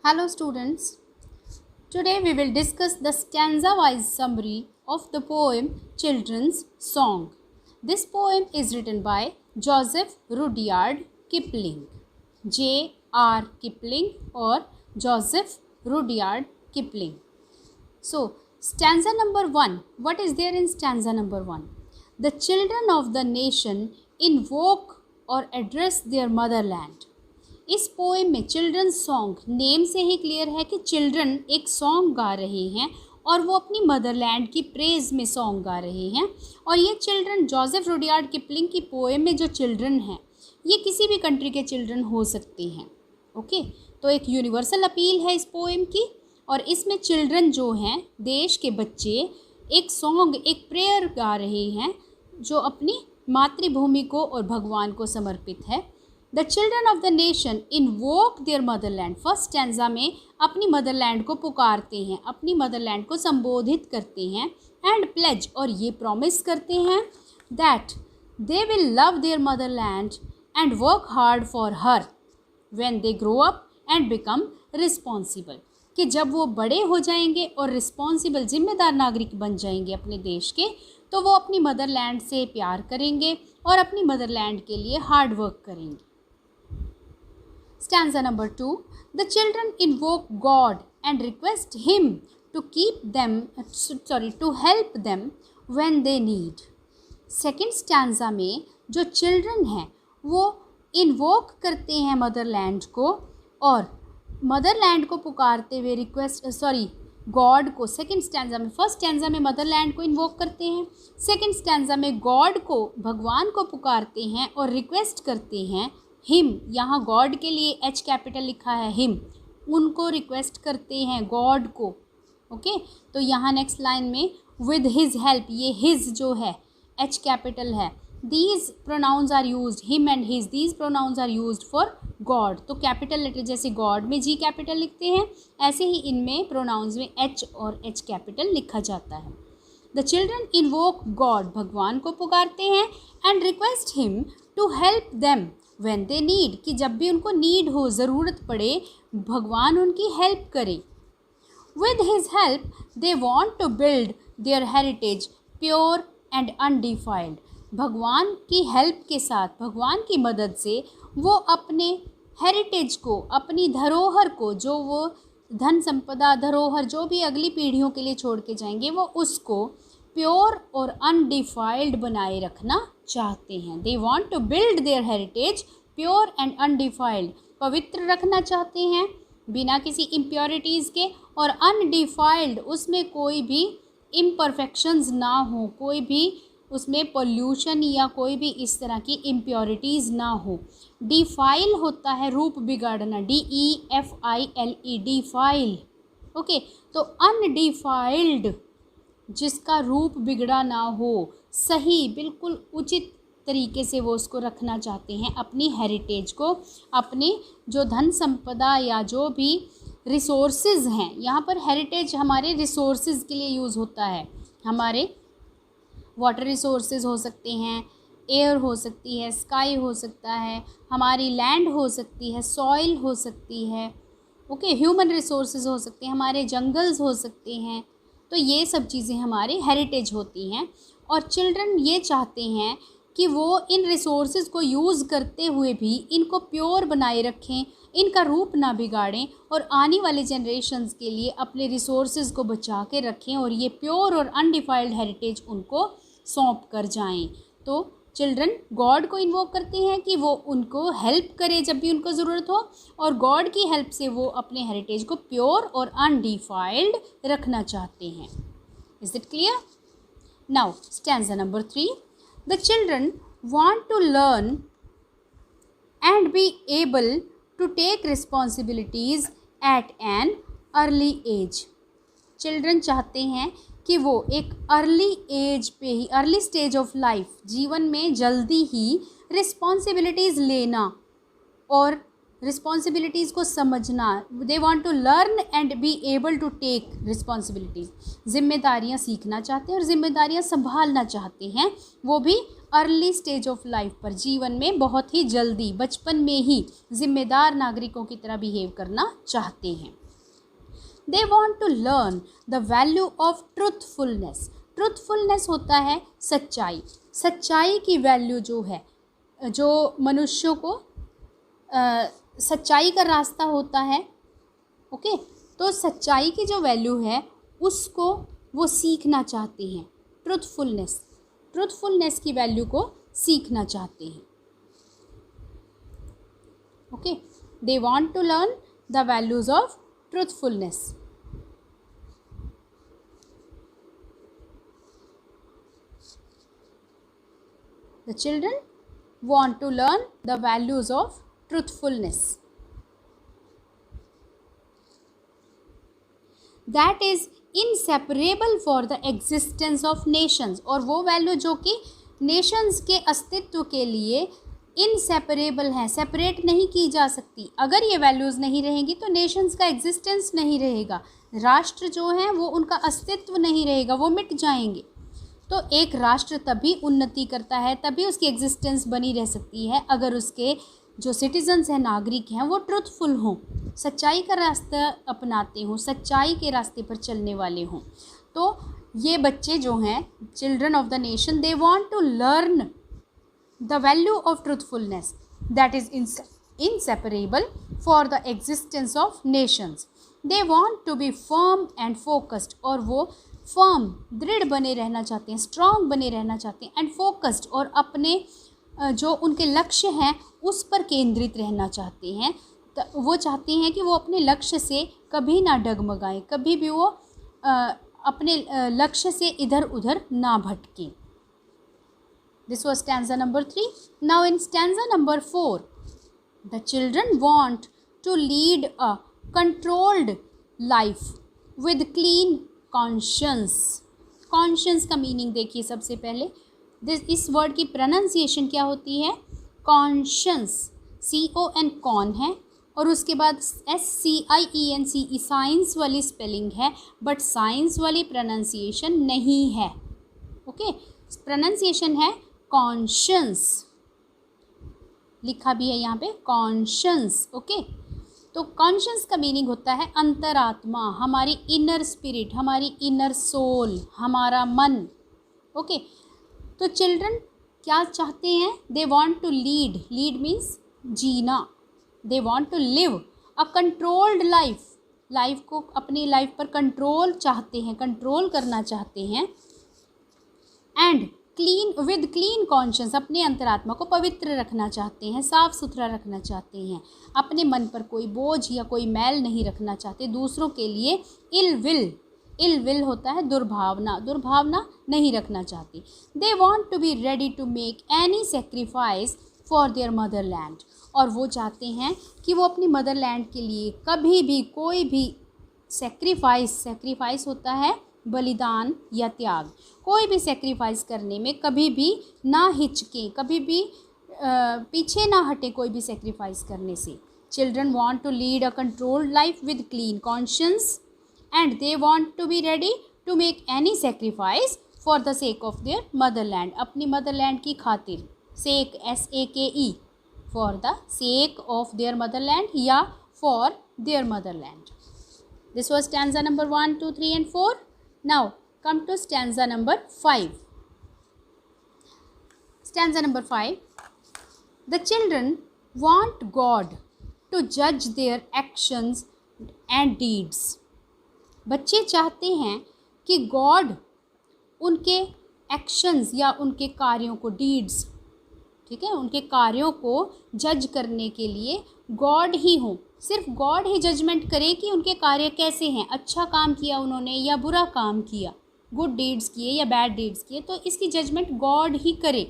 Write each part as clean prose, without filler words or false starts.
Hello students, today we will discuss the stanza-wise summary of the poem Children's Song. This poem is written by Joseph Rudyard Kipling, J.R. Kipling or Joseph Rudyard Kipling. So, stanza number 1, what is there in stanza number 1? The children of the nation invoke or address their motherland. इस poem में children's song name से ही clear है कि children एक song गा रहे हैं और वो अपनी मदरलैंड की प्रेज में सॉन्ग गा रहे हैं। और ये चिल्ड्रन जोसेफ रुडयार्ड किपलिंग की पोएम में जो चिल्ड्रन हैं ये किसी भी कंट्री के चिल्ड्रन हो सकते हैं। ओके, तो एक यूनिवर्सल अपील है इस पोएम की और इसमें चिल्ड्रन जो हैं देश के बच्चे एक सॉन्ग एक प्रेयर गा रहे हैं जो अपनी मातृभूमि को और भगवान को समर्पित है। The children of the nation invoke their motherland, first stanza में अपनी मदरलैंड को पुकारते हैं, अपनी मदरलैंड को संबोधित करते हैं। एंड प्लेज, और ये प्रॉमिस करते हैं that they will love their motherland and work hard for her when they grow up and become responsible, कि जब वो बड़े हो जाएंगे और रिस्पॉन्सिबल जिम्मेदार नागरिक बन जाएंगे अपने देश के, तो वो अपनी मदरलैंड से प्यार करेंगे और अपनी मदरलैंड के लिए हार्ड वर्क करेंगे। Stanza number 2. The children invoke God and request Him to help them when they need. Second stanza में जो children हैं वो invoke करते हैं मदरलैंड को और मदरलैंड को पुकारते हुए गॉड को सेकंड स्टैंजा में, फर्स्ट स्टैंजा में मदरलैंड को इन्वोक करते हैं, सेकंड स्टैंजा में गॉड को, भगवान को पुकारते हैं और रिक्वेस्ट करते हैं हिम, यहाँ गॉड के लिए एच कैपिटल लिखा है हिम, उनको रिक्वेस्ट करते हैं गॉड को। ओके, तो यहाँ नेक्स्ट लाइन में विद हिज हेल्प, ये हिज जो है एच कैपिटल है, these pronouns are used, him and his, these pronouns are used for God. तो कैपिटल लेटर जैसे गॉड में जी कैपिटल लिखते हैं ऐसे ही इनमें प्रोनाउंस में एच और एच कैपिटल लिखा जाता है। द चिल्ड्रन इन्वोक गॉड, भगवान को पुकारते हैं, and request him to help them when they need, कि जब भी उनको नीड हो, ज़रूरत पड़े, भगवान उनकी हेल्प करे। With his help they want to build their heritage pure and undefiled, भगवान की हेल्प के साथ, भगवान की मदद से वो अपने हेरिटेज को, अपनी धरोहर को, जो वो धन संपदा धरोहर जो भी अगली पीढ़ियों के लिए छोड़ के जाएंगे, वो उसको प्योर और अनडिफाइल्ड बनाए रखना चाहते हैं। They want to build their heritage pure and undefiled, पवित्र रखना चाहते हैं बिना किसी इम्प्योरिटीज़ के, और अनडिफाइल्ड, उसमें कोई भी इम्परफेक्शंस ना हो, कोई भी उसमें पोल्यूशन या कोई भी इस तरह की इम्प्योरिटीज़ ना हो। डिफाइल होता है रूप बिगाड़ना, DEFILE, डिफाइल। ओके, तो अनडिफाइल्ड, जिसका रूप बिगड़ा ना हो, सही बिल्कुल उचित तरीके से वो उसको रखना चाहते हैं, अपनी हेरिटेज को, अपने जो धन संपदा या जो भी रिसोर्सेज हैं, यहाँ पर हेरिटेज हमारे रिसोर्सेज के लिए यूज़ होता है, हमारे वाटर रिसोर्सेज हो सकते हैं, एयर हो सकती है, स्काई हो सकता है, हमारी लैंड हो सकती है, सॉइल हो सकती है, ओके, ह्यूमन रिसोर्सेज हो सकते हैं, हमारे जंगल्स हो सकते हैं, तो ये सब चीज़ें हमारे हेरिटेज होती हैं। और चिल्ड्रन ये चाहते हैं कि वो इन रिसोर्सेज को यूज़ करते हुए भी इनको प्योर बनाए रखें, इनका रूप ना बिगाड़ें और आने वाले जनरेशन्स के लिए अपने रिसोर्सेज को बचा के रखें और ये प्योर और अनडिफाइल्ड हेरिटेज उनको सौंप कर जाएं। तो चिल्ड्रन गॉड को इन्वोक करते हैं कि वो उनको हेल्प करे जब भी उनको ज़रूरत हो, और गॉड की हेल्प से वो अपने हेरिटेज को प्योर और अनडिफाइल्ड रखना चाहते हैं। Is it clear? Now stanza number 3. The children want to learn and be able to take responsibilities at an early age. Children चाहते हैं कि वो एक अर्ली एज पे ही, अर्ली स्टेज ऑफ लाइफ, जीवन में जल्दी ही रिस्पॉन्सिबिलिटीज़ लेना और रिस्पॉन्सिबिलिटीज़ को समझना। They want to learn and be able to take responsibilities, जिम्मेदारियाँ सीखना चाहते हैं और जिम्मेदारियाँ संभालना चाहते हैं, वो भी अर्ली स्टेज ऑफ लाइफ पर, जीवन में बहुत ही जल्दी बचपन में ही जिम्मेदार नागरिकों की तरह बिहेव करना चाहते हैं। They want to learn the value of truthfulness. Truthfulness होता है सच्चाई। सच्चाई की वैल्यू जो है, जो मनुष्यों को सच्चाई का रास्ता होता है, ओके, तो सच्चाई की जो वैल्यू है उसको वो सीखना चाहते हैं। ट्रूथफुलनेस की वैल्यू को सीखना चाहते हैं। Okay, they want to learn the values of truthfulness. The children want to learn the values of truthfulness. That is inseparable for the existence of nations. और वो वैल्यू जो कि नेशंस के अस्तित्व के लिए इनसेपरेबल हैं, सेपरेट नहीं की जा सकती। अगर ये वैल्यूज़ नहीं रहेंगी तो नेशंस का एग्जिस्टेंस नहीं रहेगा, राष्ट्र जो हैं वो उनका अस्तित्व नहीं रहेगा, वो मिट जाएंगे। तो एक राष्ट्र तभी उन्नति करता है, तभी उसकी एग्जिस्टेंस बनी रह सकती है अगर उसके जो सिटीजन्स हैं, नागरिक हैं, वो ट्रूथफुल हों, सच्चाई का रास्ता अपनाते हों, सच्चाई के रास्ते पर चलने वाले हों। तो ये बच्चे जो हैं, children of the nation, they want to learn the value of truthfulness that is inseparable for the existence of nations. They want to be firm and focused. और वो फर्म, दृढ़ बने रहना चाहते हैं, स्ट्रॉन्ग बने रहना चाहते हैं, एंड फोकस्ड, और अपने जो उनके लक्ष्य हैं उस पर केंद्रित रहना चाहते हैं। वो चाहते हैं कि वो अपने लक्ष्य से कभी ना डगमगाएं, कभी भी वो अपने लक्ष्य से इधर उधर ना भटकें। This was stanza number 3. Now in stanza number 4, the children want to lead a controlled life with clean conscience. Conscience का मीनिंग देखिए सबसे पहले। इस वर्ड की प्रोनाउंसिएशन क्या होती है? कॉन्शियंस, CON कॉन है, और उसके बाद SCIENCE साइंस वाली स्पेलिंग है, बट साइंस वाली प्रोनाउंसिएशन नहीं है। ओके, प्रोनाउंसिएशन है कॉन्शियंस, लिखा भी है यहाँ पे कॉन्शियंस। ओके, तो कॉन्शियंस का मीनिंग होता है अंतरात्मा, हमारी इनर स्पिरिट, हमारी इनर सोल, हमारा मन। ओके, तो चिल्ड्रन क्या चाहते हैं? They want to lead, lead means जीना, they want to live a controlled life, life को, अपनी लाइफ पर कंट्रोल चाहते हैं, कंट्रोल करना चाहते हैं, and clean, with clean conscience, अपने अंतरात्मा को पवित्र रखना चाहते हैं, साफ़ सुथरा रखना चाहते हैं, अपने मन पर कोई बोझ या कोई मैल नहीं रखना चाहते, दूसरों के लिए इल विल होता है दुर्भावना, दुर्भावना नहीं रखना चाहते। They want to be ready to make any sacrifice for their motherland, और वो चाहते हैं कि वो अपनी मदरलैंड के लिए कभी भी कोई भी सेक्रीफाइस होता है बलिदान या त्याग, कोई भी सेक्रीफाइस करने में कभी भी ना हिचकें, कभी भी पीछे ना हटे कोई भी सेक्रीफाइस करने से। Children want to lead a controlled life with clean conscience and they want to be ready to make any sacrifice for the sake of their motherland, अपनी मदरलैंड की खातिर, sake SAKE, for the sake of their motherland या for their motherland. This was stanza number 1, 2, 3 and 4. Now come to stanza number 5. Stanza number 5. The children want God to judge their actions and deeds. बच्चे चाहते हैं कि God उनके actions या उनके कार्यों को, डीड्स, ठीक है, उनके कार्यों को जज करने के लिए गॉड ही हो, सिर्फ गॉड ही जजमेंट करे कि उनके कार्य कैसे हैं, अच्छा काम किया उन्होंने या बुरा काम किया, गुड डीड्स किए या बैड डीड्स किए, तो इसकी जजमेंट गॉड ही करे,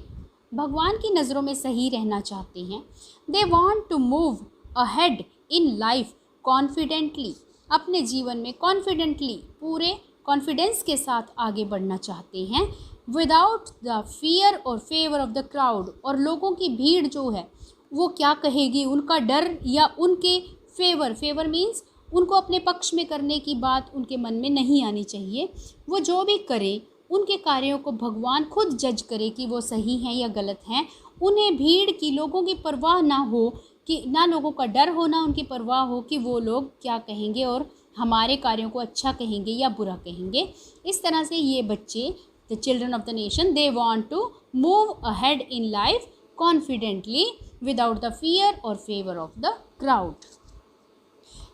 भगवान की नज़रों में सही रहना चाहते हैं। They want to move ahead in life confidently, अपने जीवन में कॉन्फिडेंटली, पूरे कॉन्फिडेंस के साथ आगे बढ़ना चाहते हैं, विदाउट द फियर और फेवर ऑफ द क्राउड, और लोगों की भीड़ जो है वो क्या कहेगी, उनका डर या उनके फेवर मीन्स उनको अपने पक्ष में करने की बात उनके मन में नहीं आनी चाहिए। वो जो भी करे उनके कार्यों को भगवान खुद जज करे कि वो सही हैं या गलत हैं। उन्हें भीड़ की, लोगों की परवाह ना हो, कि ना लोगों का डर हो, ना उनकी परवाह हो कि वो लोग क्या कहेंगे और हमारे कार्यों को अच्छा कहेंगे या बुरा कहेंगे। इस तरह से ये बच्चे, the children of the nation, they want to move ahead in life confidently without the fear और favour of the crowd.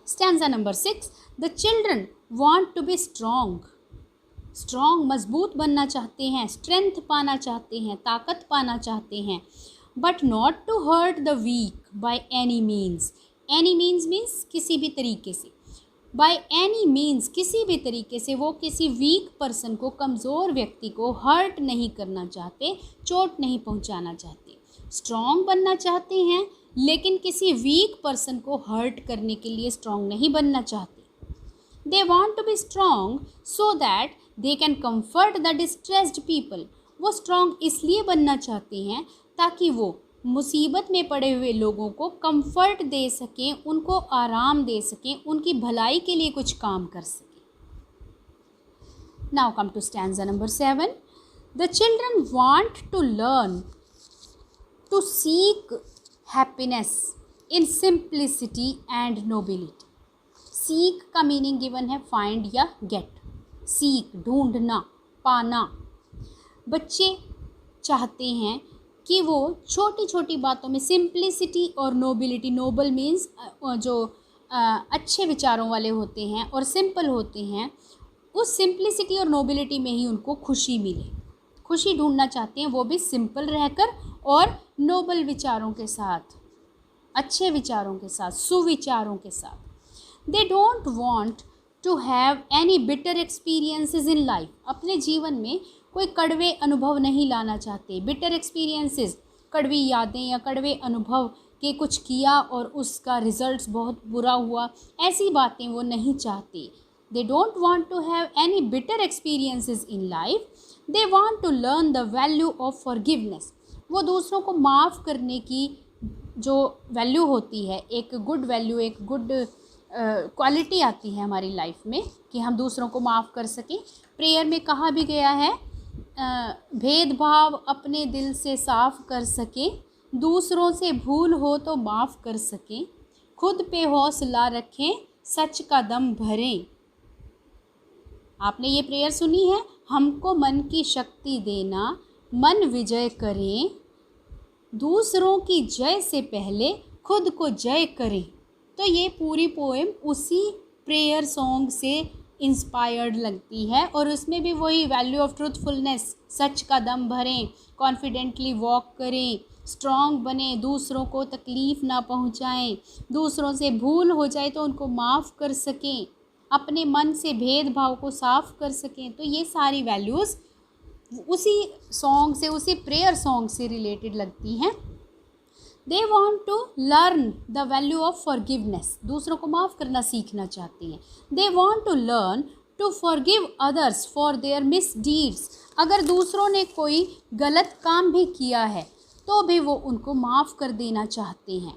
Stanza number 6, the children want to be strong. Strong, मजबूत बनना चाहते हैं, स्ट्रेंथ पाना चाहते हैं, ताकत पाना चाहते हैं। But not to hurt the weak by any means. Any means means किसी भी तरीके से। बाय एनी मीन्स किसी भी तरीके से वो किसी वीक पर्सन को, कमज़ोर व्यक्ति को हर्ट नहीं करना चाहते, चोट नहीं पहुंचाना चाहते। स्ट्रॉन्ग बनना चाहते हैं लेकिन किसी वीक पर्सन को हर्ट करने के लिए स्ट्रॉन्ग नहीं बनना चाहते। They want to be strong so that they can comfort the distressed people. वो strong इसलिए बनना चाहते हैं ताकि वो मुसीबत में पड़े हुए लोगों को कंफर्ट दे सकें, उनको आराम दे सकें, उनकी भलाई के लिए कुछ काम कर सकें। Now come to stanza number 7. The children want to learn to seek happiness in simplicity and nobility. Seek का मीनिंग गिवन है फाइंड या गेट। सीक, ढूंढना, पाना। बच्चे चाहते हैं कि वो छोटी छोटी बातों में सिंप्लिसिटी और नोबिलिटी, नोबल मीन्स जो अच्छे विचारों वाले होते हैं और सिंपल होते हैं, उस सिंप्लिसिटी और नोबिलिटी में ही उनको खुशी मिले। खुशी ढूंढना चाहते हैं, वो भी सिंपल रहकर और नोबल विचारों के साथ, अच्छे विचारों के साथ, सुविचारों के साथ। They don't want to have any bitter experiences in life. अपने जीवन में कोई कड़वे अनुभव नहीं लाना चाहते। bitter experiences, कड़वी यादें या कड़वे अनुभव के कुछ किया और उसका रिजल्ट्स बहुत बुरा हुआ, ऐसी बातें वो नहीं चाहते। They don't want to have any bitter experiences in life. They want to learn the value of forgiveness. वो दूसरों को माफ़ करने की जो वैल्यू होती है, एक गुड वैल्यू, एक गुड क्वालिटी आती है हमारी लाइफ में कि हम दूसरों को माफ़ कर सकें। प्रेयर में कहा भी गया है, भेदभाव अपने दिल से साफ़ कर सकें, दूसरों से भूल हो तो माफ़ कर सकें, खुद पे हौसला रखें, सच का दम भरें। आपने ये प्रेयर सुनी है, हमको मन की शक्ति देना, मन विजय करें, दूसरों की जय से पहले खुद को जय करें। तो ये पूरी पोएम उसी प्रेयर सॉन्ग से इंस्पायर्ड लगती है और उसमें भी वही वैल्यू ऑफ ट्रूथफुलनेस, सच का दम भरें, कॉन्फिडेंटली वॉक करें, स्ट्रॉन्ग बने, दूसरों को तकलीफ़ ना पहुंचाएं, दूसरों से भूल हो जाए तो उनको माफ़ कर सकें, अपने मन से भेदभाव को साफ़ कर सकें। तो ये सारी वैल्यूज़ उसी सॉन्ग से, उसी प्रेयर सॉन्ग से रिलेटेड लगती हैं। They want to learn the value of forgiveness. दूसरों को माफ़ करना सीखना चाहते हैं। They want to learn to forgive others for their misdeeds. अगर दूसरों ने कोई गलत काम भी किया है तो भी वो उनको माफ़ कर देना चाहते हैं।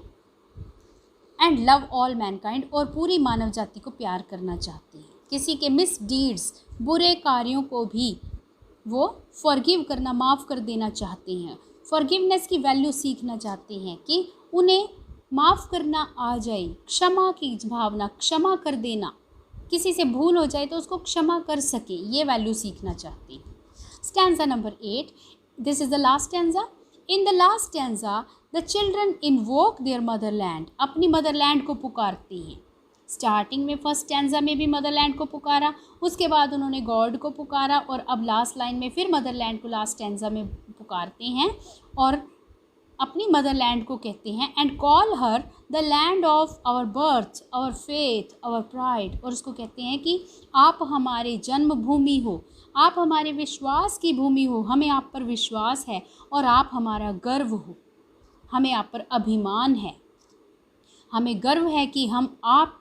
And love all mankind, और पूरी मानव जाति को प्यार करना चाहते हैं। किसी के misdeeds, बुरे कार्यों को भी वो forgive करना, माफ़ कर देना चाहते हैं। फॉरगिवनेस की वैल्यू सीखना चाहते हैं कि उन्हें माफ़ करना आ जाए, क्षमा की भावना, क्षमा कर देना, किसी से भूल हो जाए तो उसको क्षमा कर सके, ये वैल्यू सीखना चाहते हैं। Stanza number 8, this is the last stanza. In the last stanza the children invoke their motherland. अपनी मदरलैंड को पुकारते हैं। स्टार्टिंग में फर्स्ट स्टैंजा में भी मदरलैंड को पुकारा, उसके बाद उन्होंने गॉड को पुकारा और अब लास्ट लाइन में फिर मदरलैंड को लास्ट स्टैंजा में पुकारते हैं और अपनी मदरलैंड को कहते हैं। And call her the land of our birth, our faith, our pride. और उसको कहते हैं कि आप हमारे जन्मभूमि हो, आप हमारे विश्वास की भूमि हो, हमें आप पर विश्वास है और आप हमारा गर्व हो, हमें आप पर अभिमान है, हमें गर्व है कि हम आप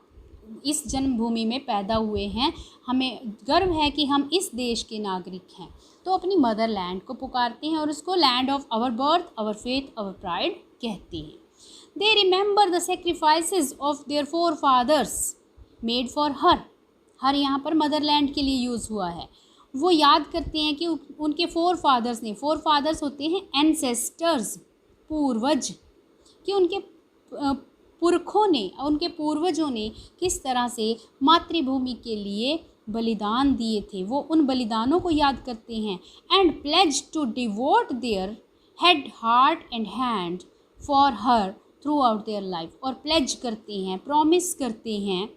इस जन्मभूमि में पैदा हुए हैं, हमें गर्व है कि हम इस देश के नागरिक हैं। तो अपनी मदरलैंड को पुकारते हैं और उसको land of our birth, our faith, our pride कहते हैं। They remember the sacrifices of their forefathers made for her. Her यहाँ पर मदरलैंड के लिए यूज़ हुआ है। वो याद करते हैं कि उनके फोर फादर्स ने, फोर फादर्स होते हैं एंसेस्टर्स, पूर्वज, कि उनके पुरखों ने, उनके पूर्वजों ने किस तरह से मातृभूमि के लिए बलिदान दिए थे, वो उन बलिदानों को याद करते हैं। And pledge to devote their head, heart and hand for her throughout their life, और प्लेज करते हैं, प्रॉमिस करते हैं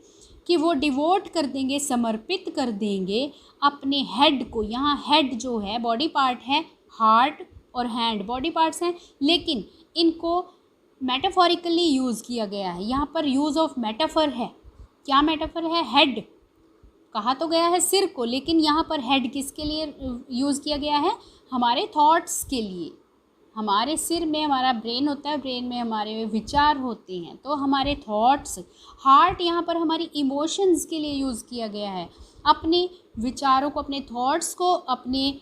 कि वो डिवोट कर देंगे, समर्पित कर देंगे अपने हेड को। यहाँ हेड जो है बॉडी पार्ट है, हार्ट और हैंड बॉडी पार्ट्स हैं, लेकिन इनको मेटाफोरिकली यूज़ किया गया है। यहाँ पर यूज़ ऑफ मेटाफर है। क्या मेटाफर है? हेड कहा तो गया है सिर को, लेकिन यहाँ पर हेड किसके लिए यूज़ किया गया है? हमारे थॉट्स के लिए। हमारे सिर में हमारा ब्रेन होता है, ब्रेन में हमारे विचार होते हैं, तो हमारे थॉट्स। हार्ट यहाँ पर हमारी इमोशंस के लिए यूज़ किया गया है, अपने विचारों को, अपने थॉट्स को, अपने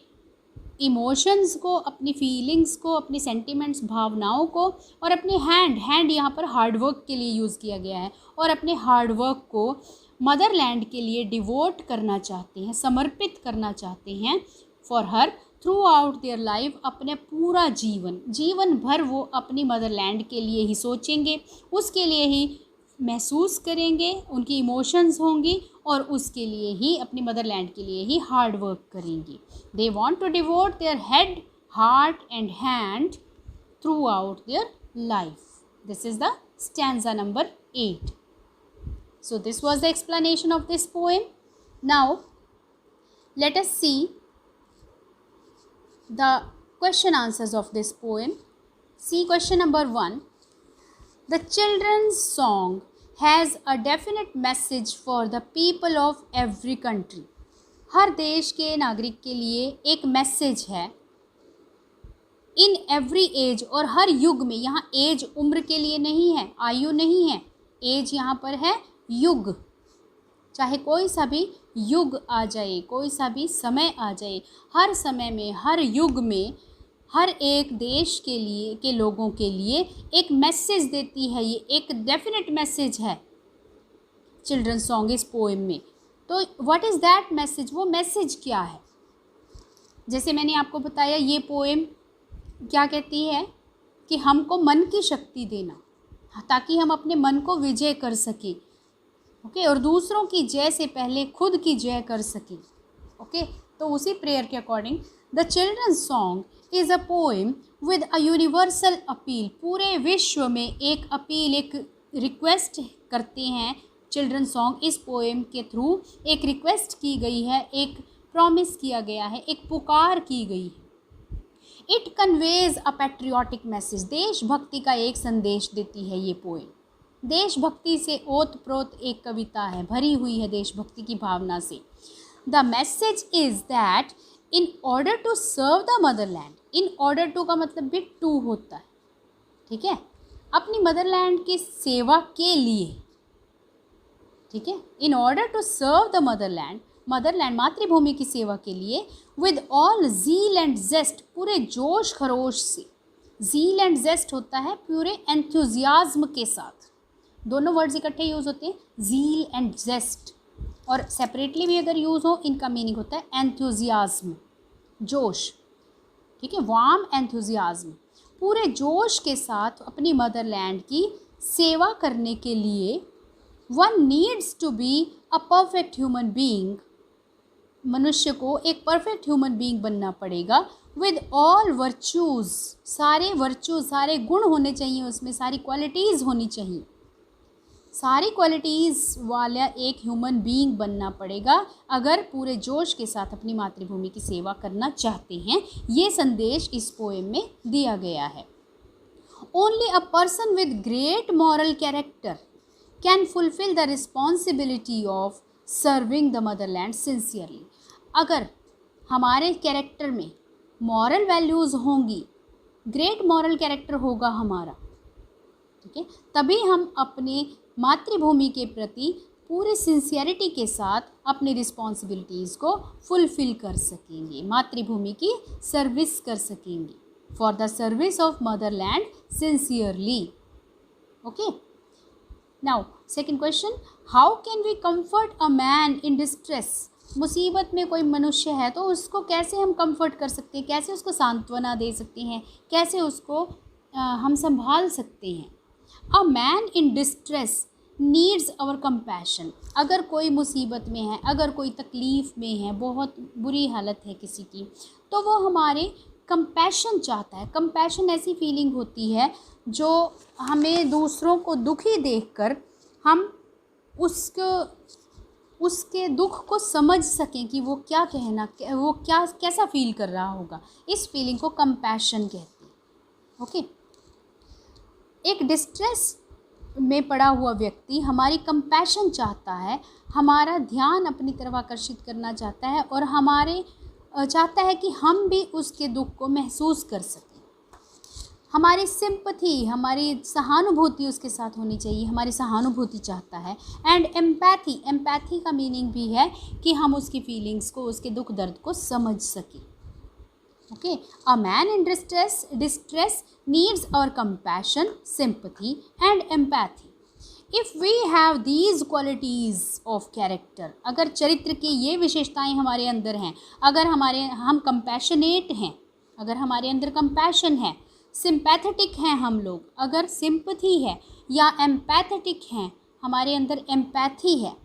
इमोशंस को, अपनी फीलिंग्स को, अपने सेंटिमेंट्स, भावनाओं को, और अपने हैंड यहाँ पर हार्डवर्क के लिए यूज़ किया गया है, और अपने हार्डवर्क को मदरलैंड के लिए डिवोट करना चाहते हैं, समर्पित करना चाहते हैं for her throughout their life. अपने पूरा जीवन भर वो अपनी मदरलैंड के लिए ही सोचेंगे, उसके लिए ही महसूस करेंगे, उनकी इमोशंस होंगी, और उसके लिए ही, अपनी मदरलैंड के लिए ही हार्ड वर्क करेंगी। They want to devote their head, heart and hand throughout their life. This is the stanza number 8. So this was the explanation of this poem. Now let us see the question answers of this poem. See question number 1. The children's song has a definite message for the people of every country. हर देश के नागरिक के लिए एक message है। In every as, और हर युग में। यहाँ एज उम्र के लिए नहीं है, आयु नहीं है, एज यहाँ पर है युग। चाहे कोई सा भी युग आ जाए, कोई सा भी समय आ जाए, हर समय में, हर युग में, हर एक देश के लिए, के लोगों के लिए एक मैसेज देती है। ये एक डेफिनेट मैसेज है चिल्ड्रन सॉन्ग इस पोएम में। तो व्हाट इज़ दैट मैसेज? वो मैसेज क्या है? जैसे मैंने आपको बताया, ये पोएम क्या कहती है कि हमको मन की शक्ति देना, ताकि हम अपने मन को विजय कर सकें, ओके, और दूसरों की जय से पहले खुद की जय कर सकें, ओके। तो उसी प्रेयर के according the children song is a poem with a universal appeal. पूरे विश्व में एक अपील, एक रिक्वेस्ट करते हैं चिल्ड्रन सॉन्ग। इस पोएम के थ्रू एक रिक्वेस्ट की गई है, एक प्रॉमिस किया गया है, एक पुकार की गई है। It conveys a patriotic message. देशभक्ति का एक संदेश देती है ये पोएम। देशभक्ति से ओत प्रोत एक कविता है, भरी हुई है देशभक्ति की भावना से। The message is that in order to serve the motherland, in order to का मतलब भी टू होता है, ठीक है, अपनी मदरलैंड की सेवा के लिए, ठीक है, in order to serve the motherland, motherland मातृभूमि की सेवा के लिए, with all zeal and zest, पूरे जोश खरोश से। ज़ील एंड जेस्ट होता है पूरे एंथुजियाज्म के साथ, दोनों वर्ड्स इकट्ठे यूज़ होते हैं, ज़ील एंड जेस्ट, और सेपरेटली भी अगर यूज़ हो इनका मीनिंग होता है एंथुजियाज्म, जोश, ठीक है, वार्म एंथुजियाज्म। पूरे जोश के साथ अपनी मदरलैंड की सेवा करने के लिए one needs to be a perfect human being, मनुष्य को एक परफेक्ट ह्यूमन बीइंग बनना पड़ेगा। विद ऑल वर्चूज़, सारे वर्चूज़, सारे गुण होने चाहिए उसमें, सारी क्वालिटीज़ होनी चाहिए, सारी क्वालिटीज़ वाला एक ह्यूमन बीइंग बनना पड़ेगा अगर पूरे जोश के साथ अपनी मातृभूमि की सेवा करना चाहते हैं। ये संदेश इस पोएम में दिया गया है। Only a person with great moral character can fulfil the responsibility of serving the Motherland sincerely. अगर हमारे कैरेक्टर में मॉरल वैल्यूज़ होंगी, ग्रेट मॉरल कैरेक्टर होगा हमारा, ठीक है, तभी हम अपने मातृभूमि के प्रति पूरे सिंसियरिटी के साथ अपनी रिस्पॉन्सिबिलिटीज़ को फुलफ़िल कर सकेंगे, मातृभूमि की सर्विस कर सकेंगे, for the service of motherland sincerely, okay. Now second question, how can we comfort a man in distress मुसीबत में कोई मनुष्य है तो उसको कैसे हम कंफर्ट कर सकते हैं, कैसे उसको सांत्वना दे सकते हैं, कैसे उसको हम संभाल सकते हैं। A man in distress needs our compassion. अगर कोई मुसीबत में है, अगर कोई तकलीफ़ में है, बहुत बुरी हालत है किसी की, तो वो हमारे कंपैशन चाहता है। कंपैशन ऐसी फीलिंग होती है जो हमें दूसरों को दुखी देखकर हम उसके दुख को समझ सकें कि वो क्या कहना, वो क्या कैसा फील कर रहा होगा। इस फीलिंग को कंपैशन कहते हैं। ओके, एक डिस्ट्रेस में पड़ा हुआ व्यक्ति हमारी कंपैशन चाहता है, हमारा ध्यान अपनी तरफ आकर्षित करना चाहता है और हमारे चाहता है कि हम भी उसके दुख को महसूस कर सकें। हमारी सिंपथी, हमारी सहानुभूति उसके साथ होनी चाहिए, हमारी सहानुभूति चाहता है। एंड एम्पैथी, एम्पैथी का मीनिंग भी है कि हम उसकी फीलिंग्स को, उसके दुख दर्द को समझ सकें। Okay, a man in distress needs our compassion, sympathy and empathy. If we have these qualities of character, अगर चरित्र की ये विशेषताएं हमारे अंदर हैं, अगर हम कंपैशनेट हैं, अगर हमारे अंदर कंपैशन है, सिंपैथेटिक हैं हम लोग, अगर सिंपथी है या एम्पैथेटिक हैं, हमारे अंदर एम्पैथी है,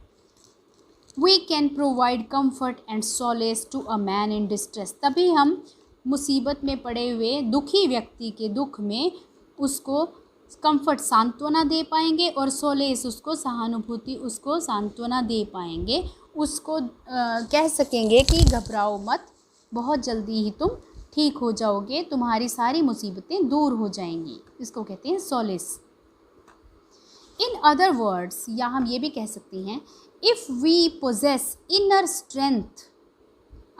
we can provide comfort and solace to a man in distress. तभी हम मुसीबत में पड़े हुए दुखी व्यक्ति के दुख में उसको कंफर्ट, सांत्वना दे पाएंगे और सोलेस, उसको सहानुभूति, उसको सांत्वना दे पाएंगे। उसको कह सकेंगे कि घबराओ मत, बहुत जल्दी ही तुम ठीक हो जाओगे, तुम्हारी सारी मुसीबतें दूर हो जाएंगी। इसको कहते हैं सोलेस। इन अदर वर्ड्स, या हम ये भी कह सकते हैं, if we possess inner strength,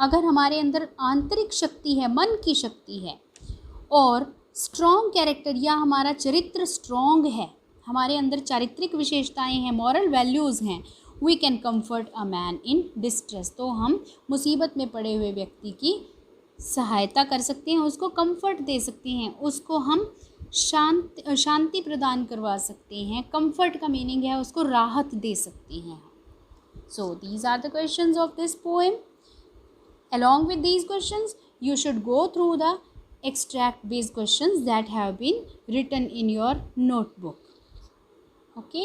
अगर हमारे अंदर आंतरिक शक्ति है, मन की शक्ति है, और स्ट्रॉन्ग कैरेक्टर, या हमारा चरित्र स्ट्रॉन्ग है, हमारे अंदर चारित्रिक विशेषताएं हैं, मॉरल वैल्यूज़ हैं, we can comfort a man in distress. तो हम मुसीबत में पड़े हुए व्यक्ति की सहायता कर सकते हैं, उसको कंफर्ट दे सकते हैं, उसको हम शांति प्रदान करवा सकते हैं। कंफर्ट का मीनिंग है उसको राहत दे सकते हैं। So these are the questions of this poem. Along with these questions, you should go through the extract based questions that have been written in your notebook. Okay.